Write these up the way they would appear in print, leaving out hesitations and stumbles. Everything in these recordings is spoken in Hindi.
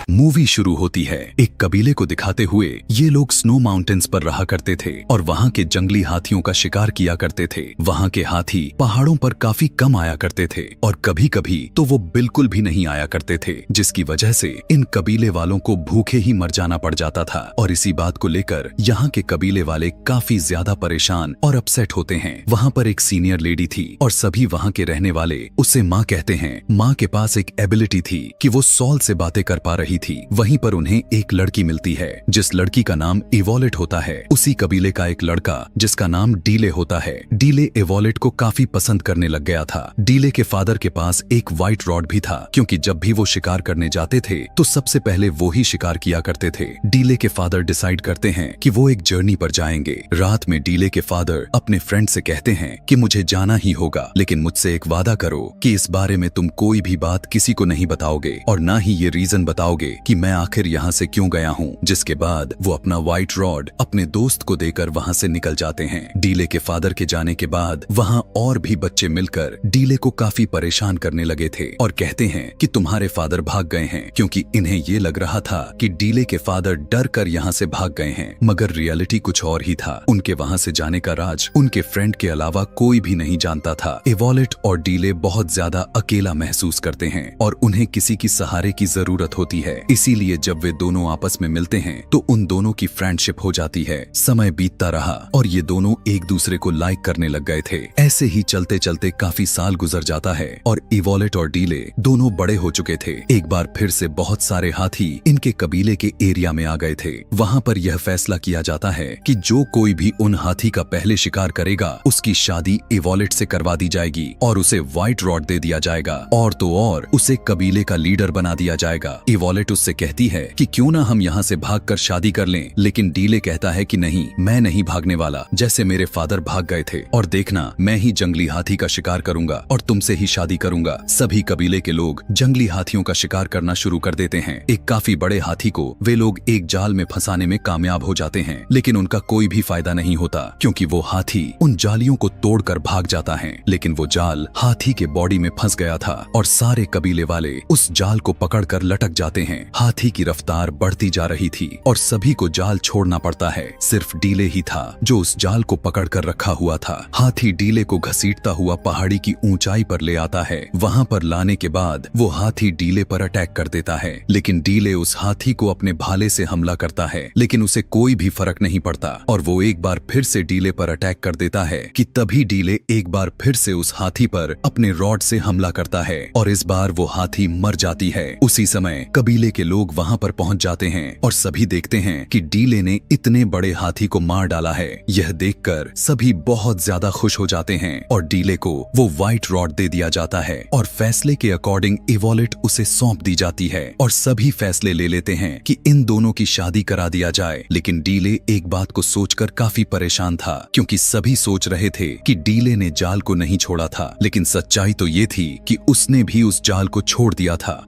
मूवी शुरू होती है एक कबीले को दिखाते हुए। ये लोग स्नो माउंटेन्स पर रहा करते थे और वहाँ के जंगली हाथियों का शिकार किया करते थे। वहाँ के हाथी पहाड़ों पर काफी कम आया करते थे और कभी कभी तो वो बिल्कुल भी नहीं आया करते थे, जिसकी वजह से इन कबीले वालों को भूखे ही मर जाना पड़ जाता था। और इसी बात को लेकर यहाँ के कबीले वाले काफी ज्यादा परेशान और अपसेट होते हैं। वहाँ पर एक सीनियर लेडी थी और सभी वहाँ के रहने वाले उसे माँ कहते हैं। माँ के पास एक एबिलिटी थी कि वो सॉल से बातें कर पा रही थी। वहीं पर उन्हें एक लड़की मिलती है जिस लड़की का नाम इवोलेट होता है। उसी कबीले का एक लड़का जिसका नाम डीले होता है। डीले इवोलेट को काफी पसंद करने लग गया था। डीले के फादर के पास एक व्हाइट रॉड भी था, क्योंकि जब भी वो शिकार करने जाते थे तो सबसे पहले वो ही शिकार किया करते थे। डीले के फादर डिसाइड करते हैं कि वो एक जर्नी पर जाएंगे। रात में डीले के फादर अपने फ्रेंड से कहते हैं कि मुझे जाना ही होगा, लेकिन मुझसे एक वादा करो कि इस बारे में तुम कोई भी बात किसी को नहीं बताओगे और ना ही ये रीजन बताओगे कि मैं आखिर यहाँ से क्यों गया हूँ। जिसके बाद वो अपना व्हाइट रॉड अपने दोस्त को देकर वहाँ से निकल जाते हैं। डीले के फादर के जाने के बाद वहाँ और भी बच्चे मिलकर डीले को काफी परेशान करने लगे थे और कहते हैं कि तुम्हारे फादर भाग गए हैं, क्योंकि इन्हें ये लग रहा था कि डीले के फादर डर कर यहाँ से भाग गए हैं। मगर रियलिटी कुछ और ही था। उनके वहाँ से जाने का राज उनके फ्रेंड के अलावा कोई भी नहीं जानता था। इवोलेट और डीले बहुत ज्यादा अकेला महसूस करते हैं और उन्हें किसी की सहारे की जरूरत होती है। इसीलिए जब वे दोनों आपस में मिलते हैं तो उन दोनों की फ्रेंडशिप हो जाती है। समय बीतता रहा और ये दोनों एक दूसरे को लाइक करने लग गए थे। ऐसे ही चलते चलते काफी साल गुजर जाता है और इवोलेट और डीले दोनों बड़े हो चुके थे। एक बार फिर से बहुत सारे हाथी इनके कबीले के एरिया में आ गए थे। वहाँ पर यह फैसला किया जाता है कि जो कोई भी उन हाथी का पहले शिकार करेगा उसकी शादी इवोलेट से करवा दी जाएगी और उसे व्हाइट रॉड दे दिया जाएगा और तो और उसे कबीले का लीडर बना दिया जाएगा। इवोलेट उससे कहती है कि क्यों ना हम यहाँ से भागकर शादी कर लें, लेकिन डीले कहता है कि नहीं, मैं नहीं भागने वाला। जैसे मेरे फादर भाग गए थे और देखना, मैं ही जंगली हाथी का शिकार करूंगा और तुमसे ही शादी करूंगा। सभी कबीले के लोग जंगली हाथियों का शिकार करना शुरू कर देते हैं। एक काफी बड़े हाथी को वे लोग एक जाल में फंसाने में कामयाब हो जाते हैं, लेकिन उनका कोई भी फायदा नहीं होता, क्योंकि वो हाथी उन जालियों को तोड़कर भाग जाता है। लेकिन वो जाल हाथी के बॉडी में फंस गया था और सारे कबीले वाले उस जाल को पकड़कर लटक जाते हैं। हाथी की रफ्तार बढ़ती जा रही थी और सभी को जाल छोड़ना पड़ता है। सिर्फ डीले ही था जो उस जाल को पकड़कर रखा हुआ था। हाथी डीले को घसीटता हुआ पहाड़ी की ऊंचाई पर ले आता है। वहाँ पर लाने के बाद वो हाथी डीले पर अटैक कर देता है, लेकिन डीले उस हाथी को अपने भाले से हमला करता है, लेकिन उसे कोई भी फर्क नहीं पड़ता और वो एक बार फिर से डीले पर अटैक कर देता है कि तभी डीले एक बार फिर से उस हाथी पर अपने रॉड से हमला करता है और इस बार वो हाथी मर जाती है। उसी समय कबीले के लोग वहाँ पर पहुँच जाते हैं और सभी देखते हैं कि डीले ने इतने बड़े हाथी को मार डाला है। यह देखकर सभी बहुत ज्यादा खुश हो जाते हैं और डीले को वो व्हाइट रॉड दे दिया जाता है और फैसले के अकॉर्डिंग इवोलेट उसे सौंप दी जाती है और सभी फैसले ले लेते हैं कि इन दोनों की शादी करा दिया जाए। लेकिन डीले एक बात को सोचकर काफी परेशान था, क्योंकि सभी सोच रहे थे कि डीले ने जाल को नहीं छोड़ा था, लेकिन सच्चाई तो ये थी कि उसने भी उस जाल को छोड़ दिया था।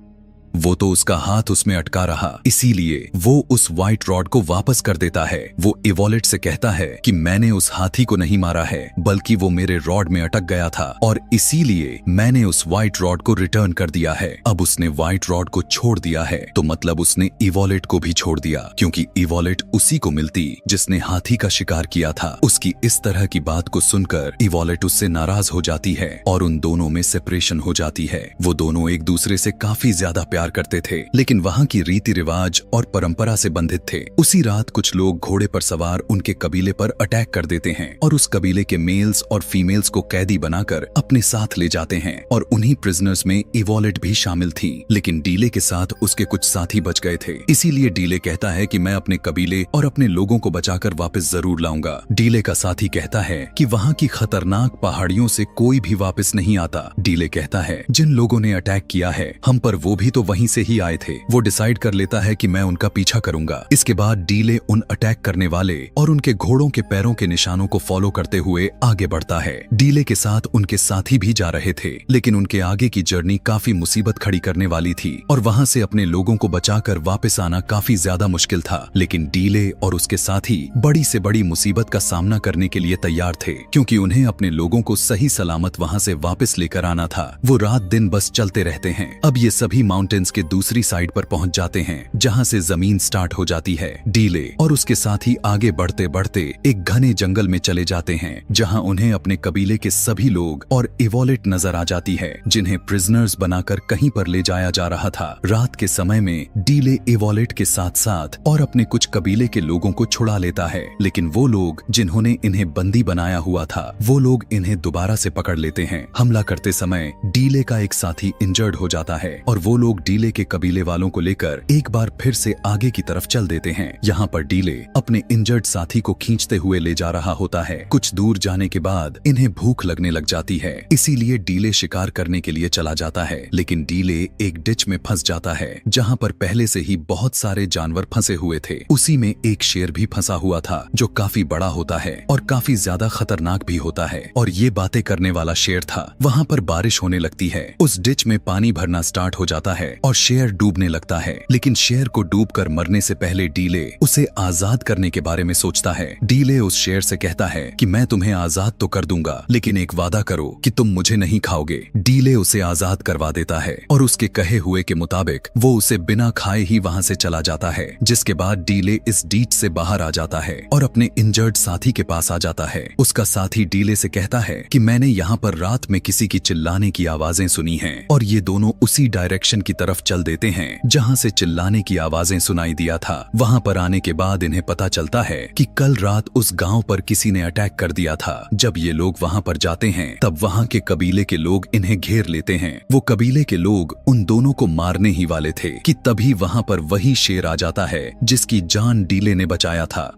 वो तो उसका हाथ उसमें अटका रहा, इसीलिए वो उस व्हाइट रॉड को वापस कर देता है। वो इवोलेट से कहता है कि मैंने उस हाथी को नहीं मारा है, बल्कि वो मेरे रॉड में अटक गया था और इसीलिए मैंने उस व्हाइट रॉड को रिटर्न कर दिया है। अब उसने व्हाइट रॉड को छोड़ दिया है तो मतलब उसने इवोलेट को भी छोड़ दिया, क्योंकि इवोलेट उसी को मिलती जिसने हाथी का शिकार किया था। उसकी इस तरह की बात को सुनकर इवोलेट उससे नाराज हो जाती है और उन दोनों में सेपरेशन हो जाती है। वो दोनों एक दूसरे से काफी ज्यादा प्यार करते थे, लेकिन वहाँ की रीति रिवाज और परंपरा से बंधित थे। उसी रात कुछ लोग घोड़े पर सवार उनके कबीले पर अटैक कर देते हैं और उस कबीले के मेल्स और फीमेल्स को कैदी बनाकर अपने साथ ले जाते हैं और उन्हीं प्रिजनर्स में इवोलेट भी शामिल थी। लेकिन डीले के साथ उसके कुछ साथी बच गए थे, इसीलिए डीले कहता है कि मैं अपने कबीले और अपने लोगों को बचाकर वापस जरूर लाऊंगा। डीले का साथी कहता है कि वहाँ की खतरनाक पहाड़ियों से कोई भी वापस नहीं आता। डीले कहता है जिन लोगों ने अटैक किया है हम पर, वो भी तो वहीं से ही आए थे। वो डिसाइड कर लेता है कि मैं उनका पीछा करूंगा। इसके बाद डीले उन अटैक करने वाले और उनके घोड़ों के पैरों के निशानों को फॉलो करते हुए आगे बढ़ता है। डीले के साथ उनके साथी भी जा रहे थे, लेकिन उनके आगे की जर्नी काफी मुसीबत खड़ी करने वाली थी और वहां से अपने लोगों को बचाकर वापस आना काफी ज्यादा मुश्किल था। लेकिन डीले और उसके साथी बड़ी से बड़ी मुसीबत का सामना करने के लिए तैयार थे, क्योंकि उन्हें अपने लोगों को सही सलामत वहां से वापस लेकर आना था। वो रात दिन बस चलते रहते हैं। अब ये सभी माउंटेन माउंटेन्स के दूसरी साइड पर पहुंच जाते हैं, जहां से जमीन स्टार्ट हो जाती है। डीले और उसके साथी आगे बढ़ते बढ़ते एक घने जंगल में चले जाते हैं, जहां उन्हें अपने कबीले के सभी लोग और इवोलेट नजर आ जाती है, जिन्हें प्रिजनर्स बनाकर कहीं पर ले जाया जा रहा था। रात के समय में डीले इवोलेट के साथ साथ और अपने कुछ कबीले के लोगों को छुड़ा लेता है, लेकिन वो लोग जिन्होंने इन्हें बंदी बनाया हुआ था, वो लोग इन्हें दोबारा से पकड़ लेते हैं। हमला करते समय डीले का एक साथी इंजर्ड हो जाता है और वो लोग डीले के कबीले वालों को लेकर एक बार फिर से आगे की तरफ चल देते हैं। यहाँ पर डीले अपने इंजर्ड साथी को खींचते हुए ले जा रहा होता है। कुछ दूर जाने के बाद इन्हें भूख लगने लग जाती है, इसीलिए डीले शिकार करने के लिए चला जाता है, लेकिन डीले एक डिच में फंस जाता है, जहाँ पर पहले से ही बहुत सारे जानवर फंसे हुए थे। उसी में एक शेर भी फंसा हुआ था, जो काफी बड़ा होता है और काफी ज्यादा खतरनाक भी होता है, और ये बातें करने वाला शेर था। वहाँ पर बारिश होने लगती है, उस डिच में पानी भरना स्टार्ट हो जाता है और शेर डूबने लगता है, लेकिन शेर को डूबकर मरने से पहले डीले उसे आजाद करने के बारे में सोचता है। डीले उस शेर से कहता है कि मैं तुम्हें आजाद तो कर दूंगा, लेकिन एक वादा करो कि तुम मुझे नहीं खाओगे। डीले उसे आजाद करवा देता है और उसके कहे हुए के मुताबिक वो उसे बिना खाए ही वहाँ से चला जाता है, जिसके बाद डीले इस डीच से बाहर आ जाता है और अपने इंजर्ड साथी के पास आ जाता है। उसका साथी डीले से कहता है कि मैंने यहाँ पर रात में किसी की चिल्लाने की आवाजें सुनी हैं, और ये दोनों उसी डायरेक्शन की तरफ चल देते हैं जहाँ से चिल्लाने की आवाजें सुनाई दिया था। वहाँ पर आने के बाद इन्हें पता चलता है कि कल रात उस गांव पर किसी ने अटैक कर दिया था। जब ये लोग वहाँ पर जाते हैं तब वहाँ के कबीले के लोग इन्हें घेर लेते हैं। वो कबीले के लोग उन दोनों को मारने ही वाले थे कि तभी वहाँ पर वही शेर आ जाता है जिसकी जान डीले ने बचाया था।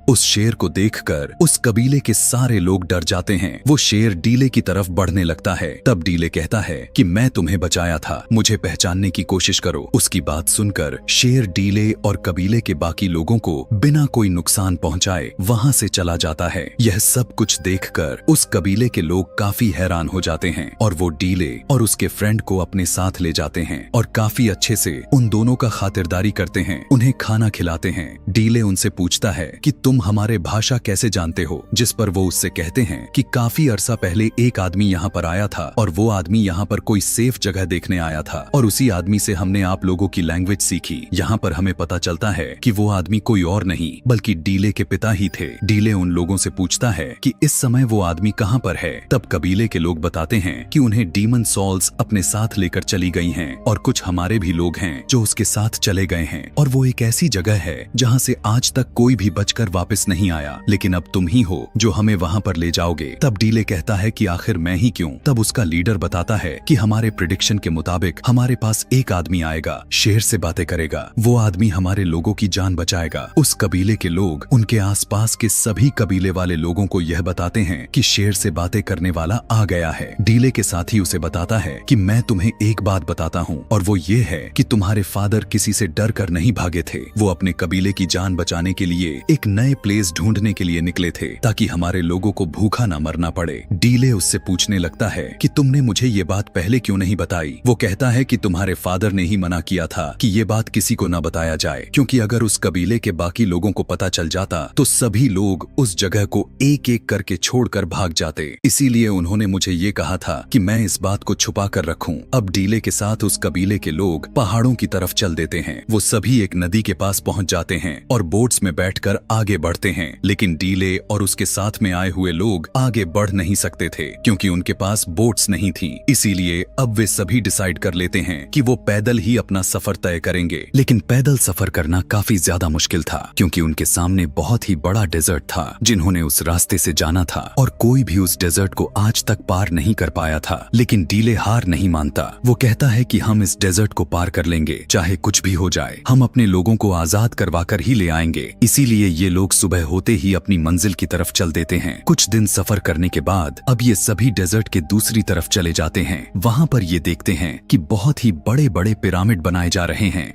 उस शेर को देखकर उस कबीले के सारे लोग डर जाते हैं। वो शेर डीले की तरफ बढ़ने लगता है। तब डीले कहता है कि मैं तुम्हें बचाया था, मुझे पहचानने की कोशिश करो। उसकी बात सुनकर शेर डीले और कबीले के बाकी लोगों को बिना कोई नुकसान पहुंचाए वहां से चला जाता है। यह सब कुछ देखकर उस कबीले के लोग काफी हैरान हो जाते हैं और वो डीले और उसके फ्रेंड को अपने साथ ले जाते हैं और काफी अच्छे से उन दोनों का खातिरदारी करते हैं, उन्हें खाना खिलाते हैं। डीले उनसे पूछता है कि तुम हमारे भाषा कैसे जानते हो, जिस पर वो उससे कहते हैं कि काफी अरसा पहले एक आदमी यहाँ पर आया था और वो आदमी यहाँ पर कोई सेफ जगह देखने आया था और उसी आदमी से हमने आप लोगों की लैंग्वेज सीखी। यहाँ पर हमें पता चलता है कि वो आदमी कोई और नहीं बल्कि डीले के पिता ही थे। डीले उन लोगों से पूछता है कि इस समय वो आदमी कहाँ पर है। तब कबीले के लोग बताते हैं कि उन्हें डीमन सॉल्स अपने साथ लेकर चली गई हैं और कुछ हमारे भी लोग हैं जो उसके साथ चले गए हैं, और वो एक ऐसी जगह है जहाँ से आज तक कोई भी बचकर वापस नहीं आया, लेकिन अब तुम ही हो जो हमें वहाँ पर ले जाओगे। तब डीले कहता है कि आखिर मैं ही क्यों। तब उसका लीडर बताता है कि हमारे प्रिडिक्शन के मुताबिक हमारे पास एक आदमी आएगा, शेर से बातें करेगा, वो आदमी हमारे लोगों की जान बचाएगा। उस कबीले के लोग उनके आसपास के सभी कबीले वाले लोगों को यह बताते हैं कि शेर से बातें करने वाला आ गया है। डीले के साथी उसे बताता है कि मैं तुम्हें एक बात बताता हूँ, और वो ये है कि तुम्हारे फादर किसी से डर कर नहीं भागे थे। वो अपने कबीले की जान बचाने के लिए एक नए प्लेस ढूंढने के लिए निकले थे ताकि हमारे लोगों को भूखा ना मरना पड़े। डीले उससे पूछने लगता है कि तुमने मुझे ये बात पहले क्यों नहीं बताई। वो कहता है कि तुम्हारे फादर ने ही मना किया था कि ये बात किसी को ना बताया जाए, क्योंकि अगर उस कबीले के बाकी लोगों को पता चल जाता तो सभी लोग उस जगह को एक एक करके छोड़कर भाग जाते। इसीलिए उन्होंने मुझे ये कहा था कि मैं इस बात को छुपा कर रखूं। अब डीले के साथ उस कबीले के लोग पहाड़ों की तरफ चल देते हैं। वो सभी एक नदी के पास पहुंच जाते हैं और बोट्स में बैठकर आगे बढ़ते हैं, लेकिन डीले और उसके साथ में आए हुए लोग आगे बढ़ नहीं सकते थे क्योंकि उनके पास बोट्स नहीं थी। इसीलिए अब वे सभी डिसाइड कर लेते हैं कि वो पैदल ही अपना सफर तय करेंगे। लेकिन पैदल सफर करना काफी ज्यादा मुश्किल था क्योंकि उनके सामने बहुत ही बड़ा डेजर्ट था जिन्होंने उस रास्ते से जाना था, और कोई भी उस डेजर्ट को आज तक पार नहीं कर पाया था। लेकिन डीले हार नहीं मानता। वो कहता है कि हम इस डेजर्ट को पार कर लेंगे, चाहे कुछ भी हो जाए। हम अपने लोगों को आजाद करवा कर ही ले आएंगे। इसीलिए ये लोग सुबह होते ही अपनी मंजिल की तरफ चल देते हैं। कुछ दिन सफर करने के बाद अब ये सभी डेजर्ट के दूसरी तरफ चले जाते हैं। वहाँ पर ये देखते हैं कि बहुत ही बड़े बड़े पिरामिड बनाए जा रहे हैं।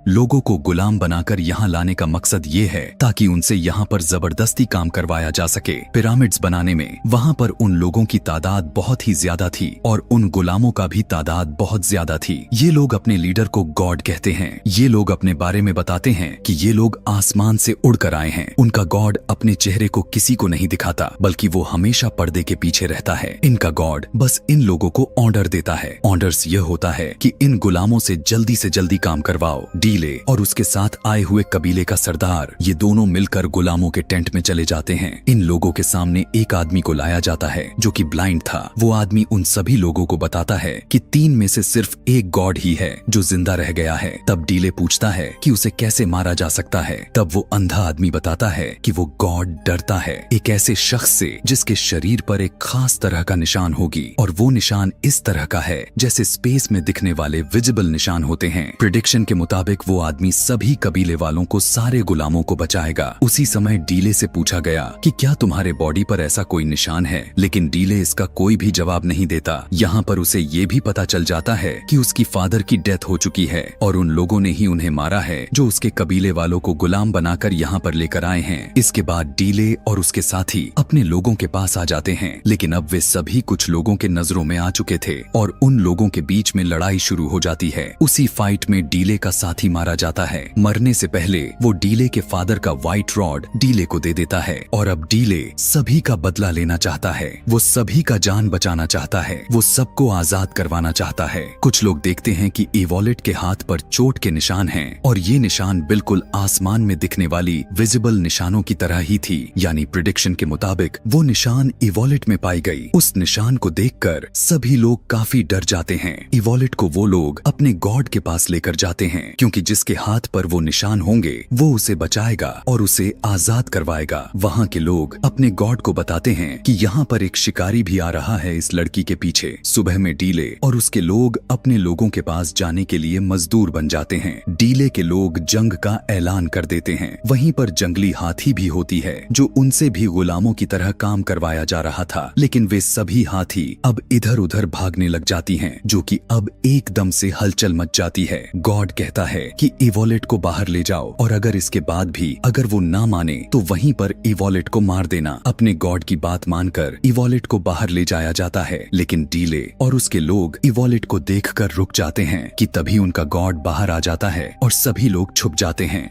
लोगों को गुलाम बनाकर यहाँ लाने का मकसद ये है ताकि उनसे यहाँ पर जबरदस्ती काम करवाया जा सके। पिरामिड्स बनाने में वहाँ पर उन लोगों की तादाद बहुत ही ज्यादा थी और उन गुलामों का भी तादाद बहुत ज्यादा थी। ये लोग अपने लीडर को गॉड कहते हैं। ये लोग अपने बारे में बताते हैं कि ये लोग आसमान से उड़कर आए हैं। उनका गॉड अपने चेहरे को किसी को नहीं दिखाता, बल्कि वो हमेशा पर्दे के पीछे रहता है। इनका गॉड बस इन लोगों को ऑर्डर देता है। ऑर्डर्स ये होता है कि इन गुलामों से जल्दी काम करवाओ। डीले और उसके साथ आए हुए कबीले का सरदार ये दोनों मिलकर गुलामों के टेंट में चले जाते हैं। इन लोगों के सामने एक आदमी को लाया जाता है जो कि ब्लाइंड था। वो आदमी उन सभी लोगों को बताता है कि 3 में से सिर्फ एक गॉड ही है जो जिंदा रह गया है। तब डीले पूछता है कि उसे कैसे मारा जा सकता है। तब वो अंधा आदमी बताता है कि वो गॉड डरता है एक ऐसे शख्स से जिसके शरीर पर एक खास तरह का निशान होगी, और वो निशान इस तरह का है जैसे स्पेस में दिखने वाले विजिबल निशान होते हैं। प्रेडिक्शन के मुताबिक वो आदमी सभी कबीले वालों को, सारे गुलामों को बचाएगा। उसी समय डीले से पूछा गया कि क्या तुम्हारे बॉडी पर ऐसा कोई निशान है, लेकिन डीले इसका कोई भी जवाब नहीं देता। यहाँ पर उसे ये भी पता चल जाता है कि उसकी फादर की डेथ हो चुकी है और उन लोगों ने ही उन्हें मारा है जो उसके कबीले वालों को गुलाम बनाकर यहाँ पर लेकर आए हैं। इसके बाद डीले और उसके साथी अपने लोगों के पास आ जाते हैं, लेकिन अब वे सभी कुछ लोगों के नजरों में आ चुके थे और उन लोगों के बीच में लड़ाई शुरू हो जाती है। उसी फाइट में डीले का साथी मारा जाता है। मरने से पहले वो डीले के फादर का व्हाइट रॉड डीले को दे देता है और अब डीले सभी का बदला लेना चाहता है। वो सभी का जान बचाना चाहता है। वो सबको आजाद करवाना चाहता है। कुछ लोग देखते हैं कि इवोलेट के हाथ पर चोट के निशान हैं और ये निशान बिल्कुल आसमान में दिखने वाली विजिबल निशानों की तरह ही थी। यानी प्रेडिक्शन के मुताबिक वो निशान इवोलेट में पाई गई। उस निशान को देखकर सभी लोग काफी डर जाते हैं। इवोलेट को वो लोग अपने गॉड के पास लेकर जाते हैं, क्योंकि जिसके हाथ पर वो निशान होंगे वो उसे बचाएगा और उसे आजाद करवाएगा। वहाँ के लोग अपने गॉड को बताते हैं कि यहाँ पर एक शिकारी भी आ रहा है इस लड़की के पीछे। सुबह में डीले और उसके लोग अपने लोगों के पास जाने के लिए मजदूर बन जाते हैं। डीले के लोग जंग का ऐलान कर देते हैं। वहीं पर जंगली हाथी भी होती है जो उनसे भी गुलामों की तरह काम करवाया जा रहा था, लेकिन वे सभी हाथी अब इधर उधर भागने लग जाती हैं, जो कि अब एकदम से हलचल मच जाती है। गॉड कहता है कि इवोलेट को बाहर ले जाओ और अगर इसके बाद भी अगर वो ना माने तो वहीं पर इवोलेट को मार देना। अपने गॉड की बात मानकर इवोलेट को बाहर ले जाया जाता है, लेकिन डीले और उसके लोग इवोलेट को देखकर रुक जाते हैं कि तभी उनका गॉड बाहर आ जाता है और सभी लोग छुप जाते हैं।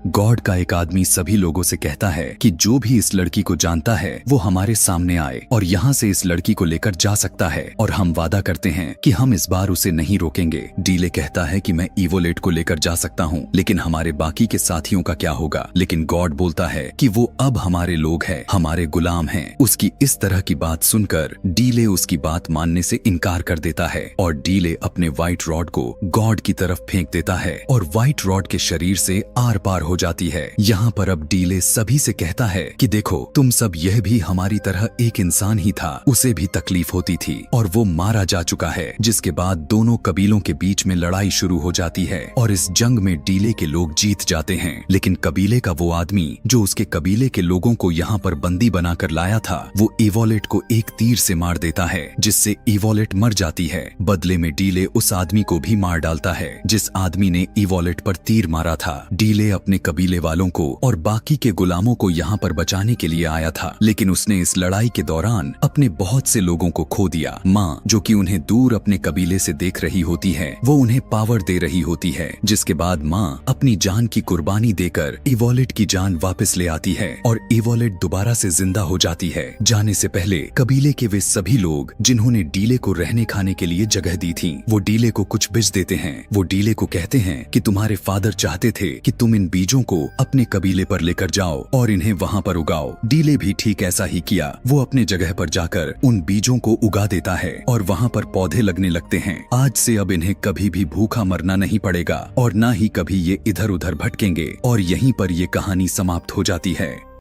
गॉड का एक आदमी सभी लोगों से कहता है कि जो भी इस लड़की को जानता है वो हमारे सामने आए और यहाँ से इस लड़की को लेकर जा सकता है, और हम वादा करते हैं कि हम इस बार उसे नहीं रोकेंगे। डीले कहता है कि मैं इवोलेट को लेकर जा सकता हूँ, लेकिन हमारे बाकी के साथियों का क्या होगा। लेकिन गॉड बोलता है कि वो अब हमारे लोग हैं, हमारे गुलाम हैं। उसकी इस तरह की बात सुनकर डीले उसकी बात मानने से इनकार कर देता है और डीले अपने व्हाइट रॉड को गॉड की तरफ फेंक देता है और व्हाइट रॉड के शरीर से आर पार हो जाती है। यहाँ पर अब डीले सभी से कहता है कि देखो, तुम सब, यह भी हमारी तरह एक इंसान ही था, उसे भी तकलीफ होती थी और वो मारा जा चुका है। जिसके बाद दोनों कबीलों के बीच में लड़ाई शुरू हो जाती है और इस जंग में डीले के लोग जीत जाते हैं, लेकिन कबीले का वो आदमी जो उसके कबीले के लोगों को यहाँ पर बंदी बनाकर लाया था, वो इवोलेट को एक तीर से मार देता है, जिससे इवोलेट मर जाती है। बदले में डीले उस आदमी को भी मार डालता है जिस आदमी ने इवोलेट पर तीर मारा था। डीले अपने कबीले वालों को और बाकी के गुलामों को यहाँ पर बचाने के लिए आया था, लेकिन उसने इस लड़ाई के दौरान अपने बहुत से लोगों को खो दिया। माँ, जो कि उन्हें दूर अपने कबीले से देख रही होती है, वो उन्हें पावर दे रही होती है, जिसके बाद माँ अपनी जान की कुर्बानी देकर इवोलेट की जान वापस ले आती है और इवोलेट दोबारा से जिंदा हो जाती है। जाने से पहले कबीले के वे सभी लोग जिन्होंने डीले को रहने खाने के लिए जगह दी थी, वो डीले को कुछ बीज देते हैं। वो डीले को कहते हैं कि तुम्हारे फादर चाहते थे कि तुम इन बीजों को अपने कबीले पर लेकर जाओ और इन्हें वहाँ पर उगाओ। डीले भी ठीक ऐसा ही किया। वो अपने जगह पर जाकर उन बीजों को उगा देता है और वहाँ पर पौधे लगने लगते हैं। आज से अब इन्हें कभी भी भूखा मरना नहीं पड़ेगा और न ही कभी ये इधर उधर भटकेंगे, और यहीं पर ये कहानी समाप्त हो जाती है।